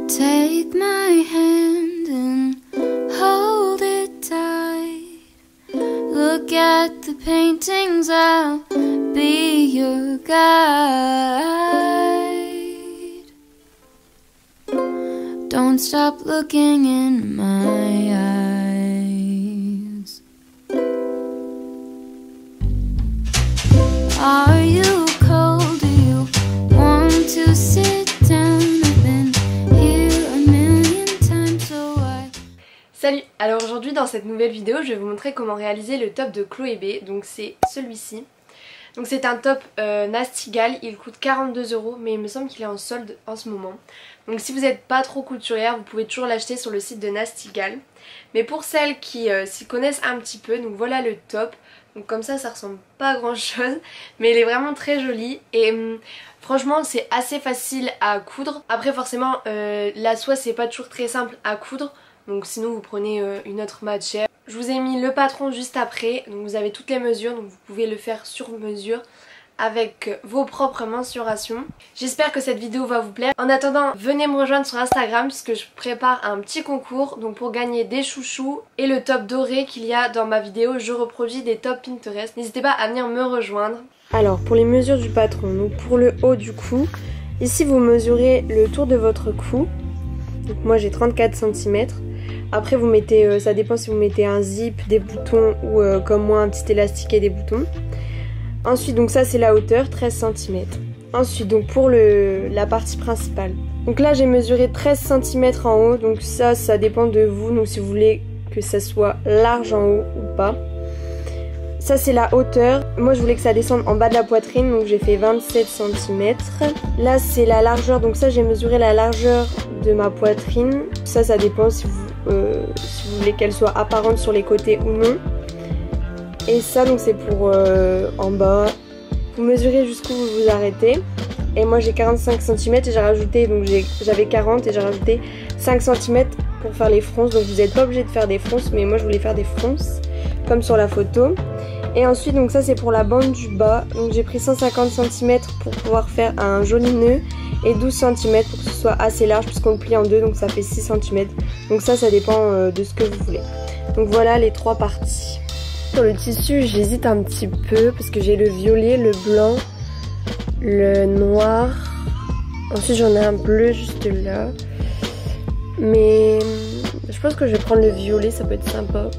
Take my hand and hold it tight. Look at the paintings, I'll be your guide. Don't stop looking in my eyes. Are you cold? Do you want to sit down? I've been here a million times, so I... Salut! Alors aujourd'hui dans cette nouvelle vidéo je vais vous montrer comment réaliser le top de Chloé B. Donc c'est celui-ci. Donc c'est un top Nasty Gal, il coûte 42 € mais il me semble qu'il est en solde en ce moment. Donc si vous n'êtes pas trop couturière vous pouvez toujours l'acheter sur le site de Nasty Gal. Mais pour celles qui s'y connaissent un petit peu, donc voilà le top. Donc comme ça ressemble pas à grand chose mais il est vraiment très joli et franchement c'est assez facile à coudre. Après forcément la soie c'est pas toujours très simple à coudre, donc sinon vous prenez une autre matière. Je vous ai mis le patron juste après, donc vous avez toutes les mesures, donc vous pouvez le faire sur mesure avec vos propres mensurations. J'espère que cette vidéo va vous plaire. En attendant, venez me rejoindre sur Instagram puisque je prépare un petit concours donc pour gagner des chouchous et le top doré qu'il y a dans ma vidéo. Je reproduis des tops Pinterest. N'hésitez pas à venir me rejoindre. Alors pour les mesures du patron, donc pour le haut du cou, ici vous mesurez le tour de votre cou. Donc moi j'ai 34 cm. Après vous mettez, ça dépend si vous mettez un zip, des boutons ou comme moi un petit élastique et des boutons. Ensuite donc ça c'est la hauteur, 13 cm. Ensuite donc pour la partie principale. Donc là j'ai mesuré 13 cm en haut, donc ça dépend de vous, donc si vous voulez que ça soit large en haut ou pas. Ça c'est la hauteur, moi je voulais que ça descende en bas de la poitrine, donc j'ai fait 27 cm. Là c'est la largeur, donc ça j'ai mesuré la largeur de ma poitrine. Ça dépend si vous voulez qu'elle soit apparente sur les côtés ou non. Et ça donc c'est pour en bas. Vous mesurez jusqu'où vous vous arrêtez. Et moi j'ai 45 cm et j'ai rajouté, donc j'avais 40 et j'ai rajouté 5 cm pour faire les fronces. Donc vous n'êtes pas obligé de faire des fronces, mais moi je voulais faire des fronces comme sur la photo. Et ensuite donc ça c'est pour la bande du bas. Donc j'ai pris 150 cm pour pouvoir faire un joli nœud et 12 cm pour que ce soit assez large puisqu'on le plie en deux, donc ça fait 6 cm. Donc ça dépend de ce que vous voulez. Donc voilà les trois parties. Sur le tissu j'hésite un petit peu parce que j'ai le violet, le blanc, le noir. Ensuite j'en ai un bleu juste là. Mais je pense que je vais prendre le violet, ça peut être sympa.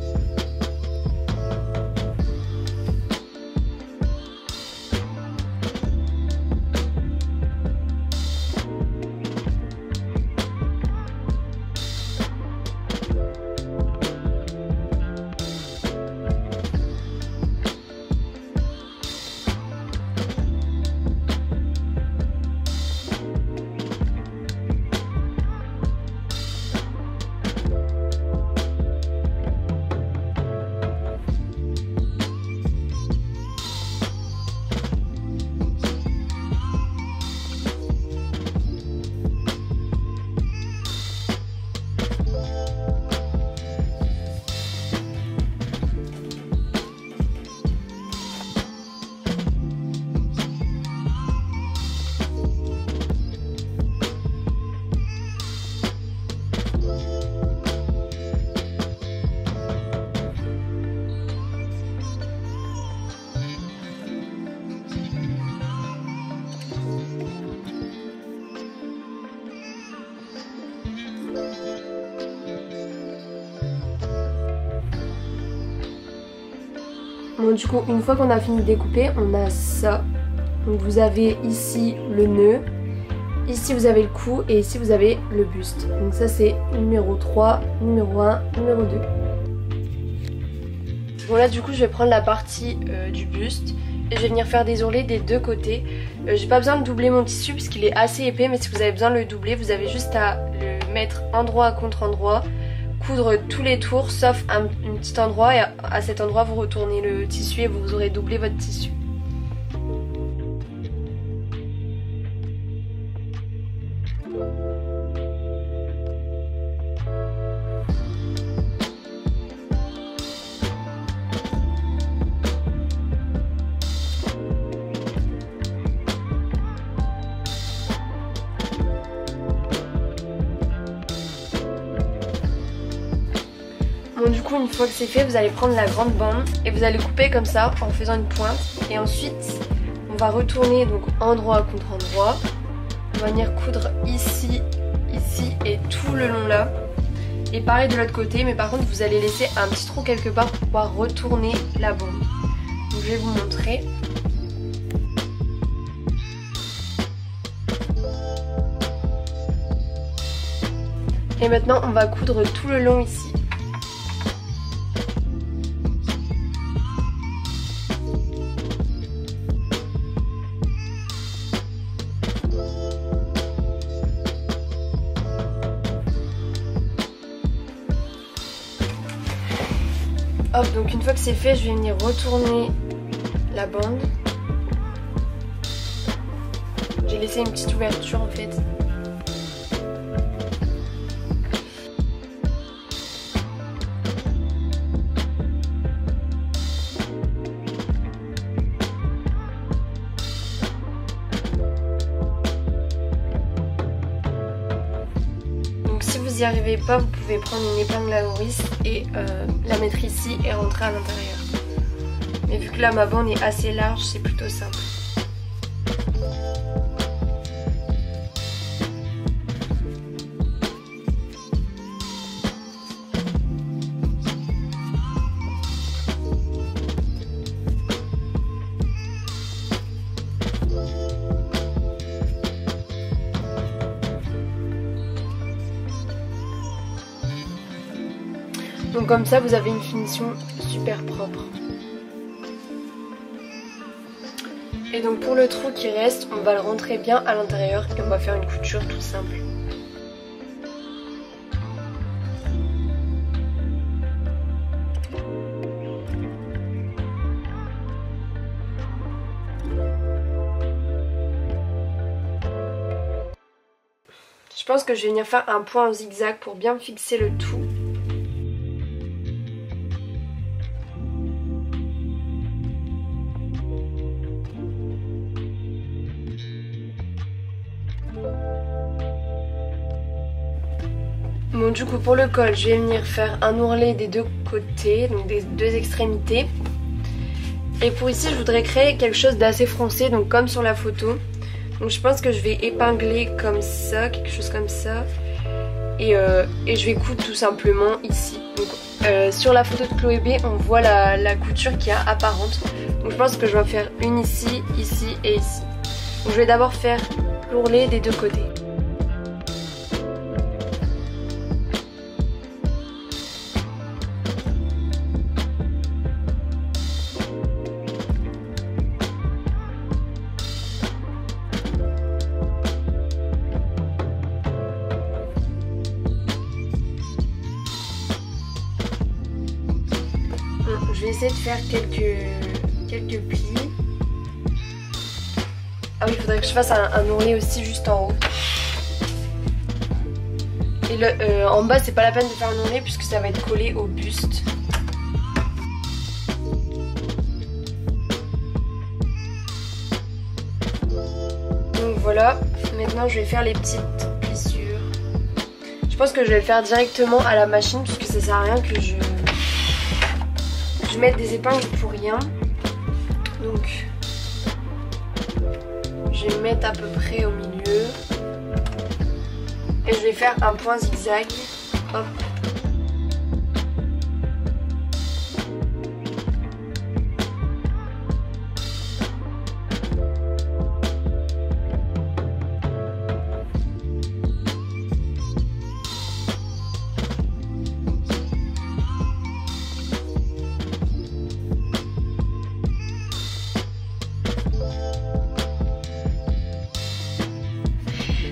Bon du coup une fois qu'on a fini de découper on a ça. Donc vous avez ici le nœud, ici vous avez le cou et ici vous avez le buste. Donc ça c'est numéro 3, numéro 1, numéro 2. Bon là du coup je vais prendre la partie du buste et je vais venir faire des ourlets des deux côtés. J'ai pas besoin de doubler mon tissu puisqu'il est assez épais, mais si vous avez besoin de le doubler vous avez juste à le mettre endroit contre endroit, coudre tous les tours sauf un petit endroit et à cet endroit vous retournez le tissu et vous aurez doublé votre tissu. Bon, du coup, une fois que c'est fait, vous allez prendre la grande bande et vous allez couper comme ça en faisant une pointe. Et ensuite, on va retourner donc endroit contre endroit. On va venir coudre ici, ici et tout le long là. Et pareil de l'autre côté, mais par contre, vous allez laisser un petit trou quelque part pour pouvoir retourner la bande. Donc, je vais vous montrer. Et maintenant, on va coudre tout le long ici. Hop, donc une fois que c'est fait, je vais venir retourner la bande. J'ai laissé une petite ouverture en fait. Si vous n'y arrivez pas, vous pouvez prendre une épingle à nourrice et la mettre ici et rentrer à l'intérieur. Mais vu que là ma bande est assez large, c'est plutôt simple. Donc comme ça, vous avez une finition super propre. Et donc pour le trou qui reste, on va le rentrer bien à l'intérieur et on va faire une couture tout simple. Je pense que je vais venir faire un point en zigzag pour bien fixer le tout. Bon, du coup pour le col, je vais venir faire un ourlet des deux côtés, donc des deux extrémités. Et pour ici, je voudrais créer quelque chose d'assez froncé, donc comme sur la photo. Donc je pense que je vais épingler comme ça, quelque chose comme ça. Et je vais coudre tout simplement ici. Donc sur la photo de Chloé B, on voit la couture qui est apparente. Donc je pense que je vais en faire une ici, ici et ici. Donc je vais d'abord faire l'ourlet des deux côtés. Je vais essayer de faire quelques plis. Ah oui, il faudrait que je fasse un ourlet aussi juste en haut. Et en bas, c'est pas la peine de faire un ourlet puisque ça va être collé au buste. Donc voilà, maintenant je vais faire les petites plissures. Je pense que je vais le faire directement à la machine puisque ça sert à rien que je mette des épingles pour rien. Donc je vais mettre à peu près au milieu et je vais faire un point zigzag. Hop.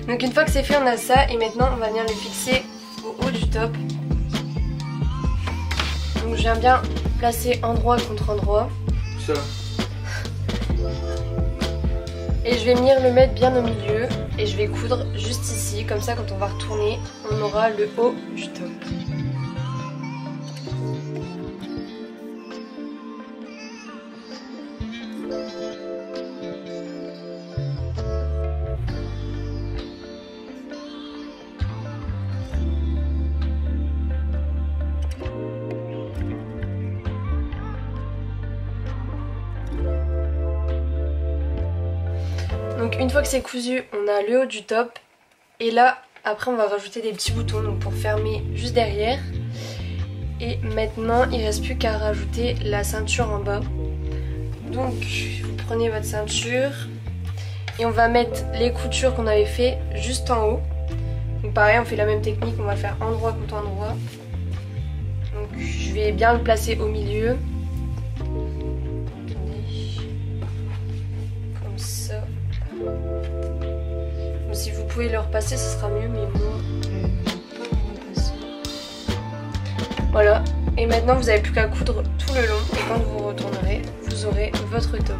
Donc une fois que c'est fait, on a ça et maintenant on va venir le fixer au haut du top. Donc je viens bien placer endroit contre endroit. Ça. Et je vais venir le mettre bien au milieu et je vais coudre juste ici, comme ça quand on va retourner, on aura le haut du top. fois que c'est cousu, on a le haut du top. Et là, après on va rajouter des petits boutons donc pour fermer juste derrière. Et maintenant il ne reste plus qu'à rajouter la ceinture en bas. Donc vous prenez votre ceinture et on va mettre les coutures qu'on avait fait juste en haut. Donc pareil, on fait la même technique, on va faire endroit contre endroit. Donc je vais bien le placer au milieu. Comme ça. Donc, si vous pouvez le repasser, ce sera mieux, mais moi je ne vais pas le repasser. Voilà, et maintenant vous n'avez plus qu'à coudre tout le long et quand vous retournerez, vous aurez votre top.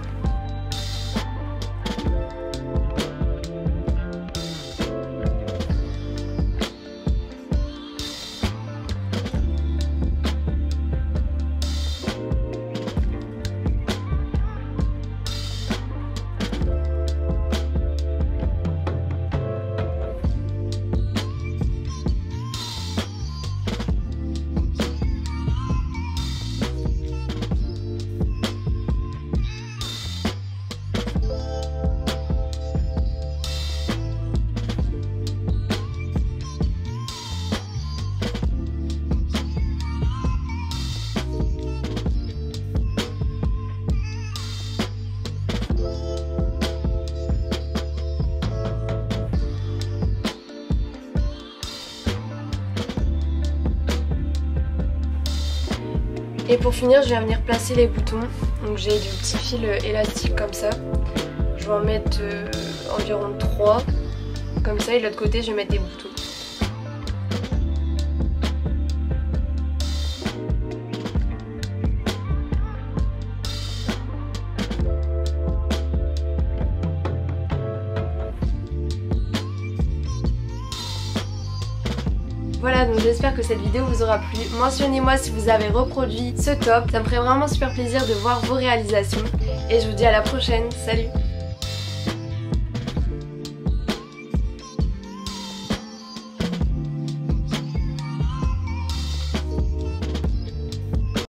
Et pour finir, je vais venir placer les boutons. Donc j'ai du petit fil élastique comme ça. Je vais en mettre environ 3. Comme ça, et de l'autre côté, je vais mettre des boutons. Voilà, donc j'espère que cette vidéo vous aura plu. Mentionnez-moi si vous avez reproduit ce top. Ça me ferait vraiment super plaisir de voir vos réalisations. Et je vous dis à la prochaine. Salut!